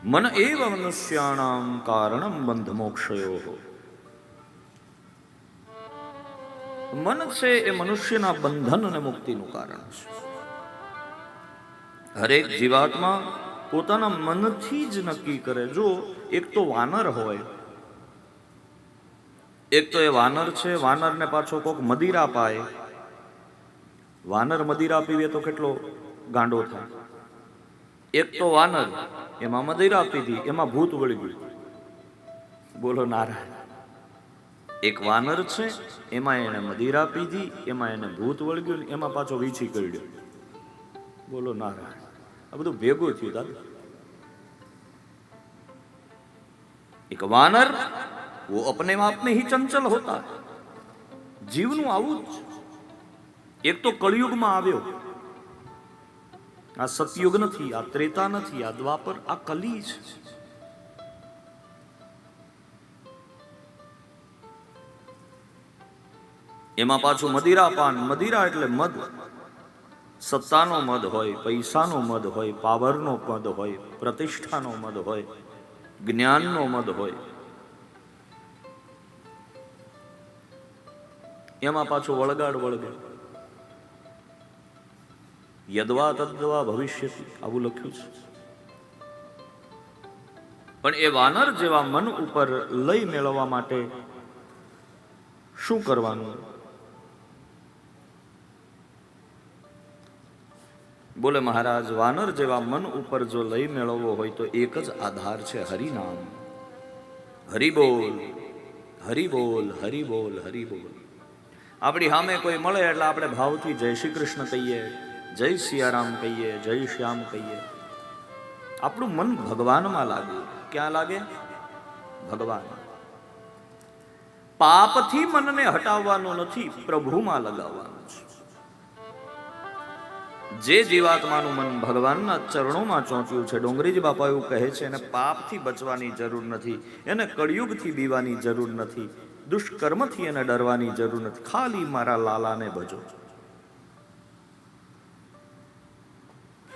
મન એવ મનુષ્યાણામ કારણમ બંધ મોક્ષયો. મન છે એ મનુષ્યના બંધન અને મુક્તિનું કારણ છે. હરેક જીવાત્મા પોતાના મનથી જ નક્કી કરે. જો એક તો વાનર હોય, એક તો એ વાનર છે, વાનરને પાછો કોક મદિરા પાય. વાનર મદિરા પીવે તો કેટલો ગાંડો થાય. એક તો વાનર, એમાં મદિરા પીધી, એમાં ભૂત વળી ગયું. બોલો નારાયણ. એક વાનર છે, એમાં એને મદિરા પીધી, એમાં એને ભૂત વળગ્યું, એમાં પાછો વીછી કરડ્યો. બોલો નારાયણ. આ બધું ભેગું થયું દાદા. એક વાનર वो अपने आप में ही चंचल होता है. જીવનું આવું જ. એક તો કળિયુગમાં આવ્યો. આ સતયુગ નથી, આ ત્રેતા નથી, આ દ્વાપર, આ કલી છે. એમાં પાછું મદિરા પાન. મદિરા એટલે મદ. સત્તાનો મદ હોય, પૈસાનો મદ હોય, પાવરનો મદ હોય, પ્રતિષ્ઠાનો મદ હોય, જ્ઞાનનો મદ હોય. એમાં પાછું વળગાડ વળગે. યદ્વા તદ્વા ભવિષ્યતિ આવું લખ્યું છે. પણ એ વાનર જેવા મન ઉપર લઈ મેળવવા માટે શું કરવાનું? બોલે મહારાજ, વાનર જેવા મન ઉપર જો લઈ મેળવવો હોય તો એક જ આધાર છે, હરિનામ. હરિ બોલ, હરિ બોલ, હરિ બોલ, હરિ બોલ. આપણી સામે કોઈ મળે એટલે આપણે ભાવથી જય શ્રી કૃષ્ણ કહીએ, જય સિયારામ કહીએ, જય શ્યામ કહીએ. આપણું મન ભગવાનમાં લાગે. ક્યાં લાગે? ભગવાન. પાપથી મનને હટાવવાનું નથી, પ્રભુમાં લગાવવાનું છે. જે જીવાત્માનું મન ભગવાનના ચરણોમાં ચોંટ્યું છે, ડોંગરીજી બાપા એવું કહે છે, એને પાપથી બચવાની જરૂર નથી, એને કળિયુગથી બીવાની જરૂર નથી, દુષ્કર્મથી એને ડરવાની જરૂર નથી. ખાલી મારા લાલાને ભજો.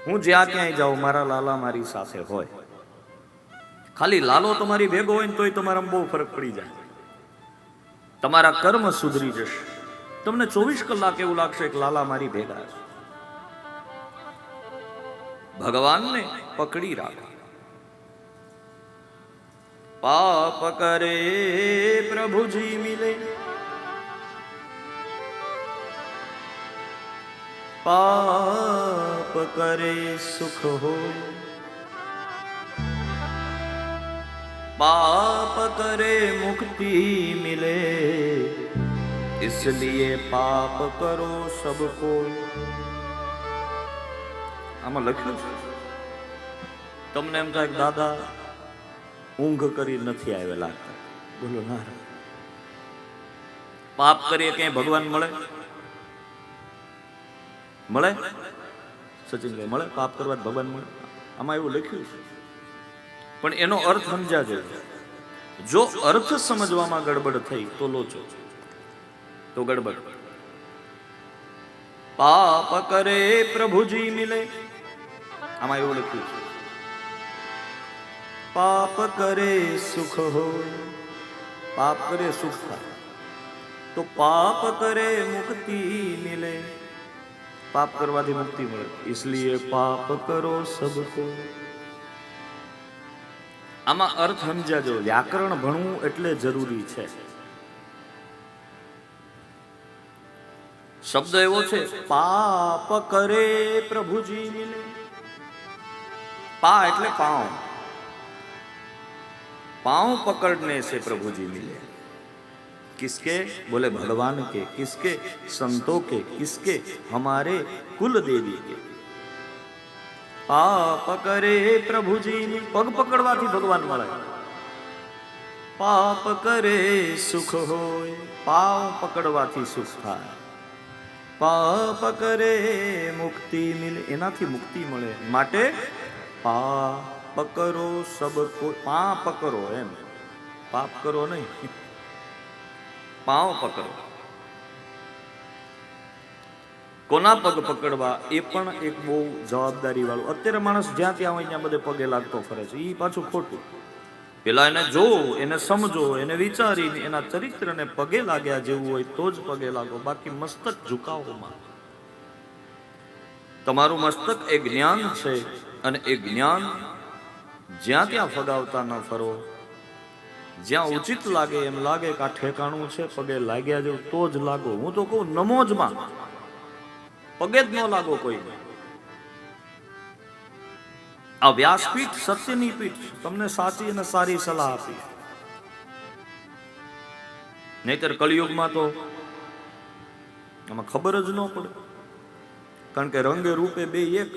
હું જ્યાં ક્યાંય જાઉં, મારા લાલા મારી સાથે હોય. ખાલી લાલો તમારી ભેગો હોય ને તોય તમારામાં બહુ ફરક પડી જાય. તમારા કર્મ સુધરી જશે. તમને 24 કલાક એવું લાગશે કે લાલા મારી ભેગા છે. ભગવાનને પકડી રાખો. પાપ કરે પ્રભુજી મિલે, પાપ કરે સુખ હો, पाप करे मुक्ति मिले, इसलिए पाप करो सबको. આમાં લખ્યું છે. તમને એમ થાય દાદા ઊંઘ કરી નથી આવેલા. બોલો ના. પાપ કરીએ ક્યાંય ભગવાન મળે? મળે? સચિનભાઈ મળે? પાપ કરવા ભગવાન મળે? આમાં એવું લખ્યું છે. પણ એનો અર્થ સમજાજો. જો અર્થ સમજવામાં ગડબડ થઈ તો લોચો, તો ગડબડ. પાપ કરે પ્રભુજી મિલે, આમાં એવું લખ્યું છે. પાપ કરે સુખ હો, પાપ કરે સુખ થાય. તો પાપ કરે મુક્તિ મિલે, પાપ કરવાથી મુક્તિ મળે. इसलिए પાપ કરો સબકો. આમાં અર્થ સમજાજો. વ્યાકરણ ભણવું એટલે જરૂરી છે. શબ્દ એવો છે, પાપ કરે પ્રભુજી મિલે. પા એટલે પાँव, पाँव पकड़ने से प्रभु जी मिले. किसके? बोले भगवान के. किसके? संतों के. किसके? हमारे कुल देवी के. पाप करे प्रभु जी, पग पकड़वाથી ભગવાન મળે. પાપ કરે સુખ હોય, પાવ પકડવાથી સુખ થાય. પાપ કરે મુક્તિ મિલે, એનાથી મુક્તિ મળે. માટે પાપ કરો સબકો. પાપ પકડો એમ, પાપ કરો નહીં, પાવ પકડો. કોના પગ પકડવા એ પણ એક બહુ જવાબદારી વાળું. અત્યારે માણસ જ્યાં ત્યાં હોય ત્યાં બધે પગે લાગતો ફરે છે, એ પાછું ખોટું. પેલા એને જોવો, એને સમજો, એને વિચારીને એના ચરિત્રને પગે લાગ્યા જેવું હોય તો જ પગે લાગો, બાકી મસ્તક ઝુકાવોમાં. તમારું મસ્તક એ જ્ઞાન છે, અને એ જ્ઞાન જ્યાં ત્યાં ફગાવતા ન ફરો. જ્યાં ઉચિત લાગે એમ લાગે કે આ ઠેકાણું છે, પગે લાગ્યા જેવું તો જ લાગો. હું તો કહું નમોજમાં પગે જ ન લાગો કોઈ. આ વ્યાસપીઠ સત્યની પીઠ તમને સાચી અને સારી સલાહ આપી. નહીતર કળિયુગમાં તો આમાં ખબર જ ન પડે, કારણ કે રંગે રૂપે બે એક.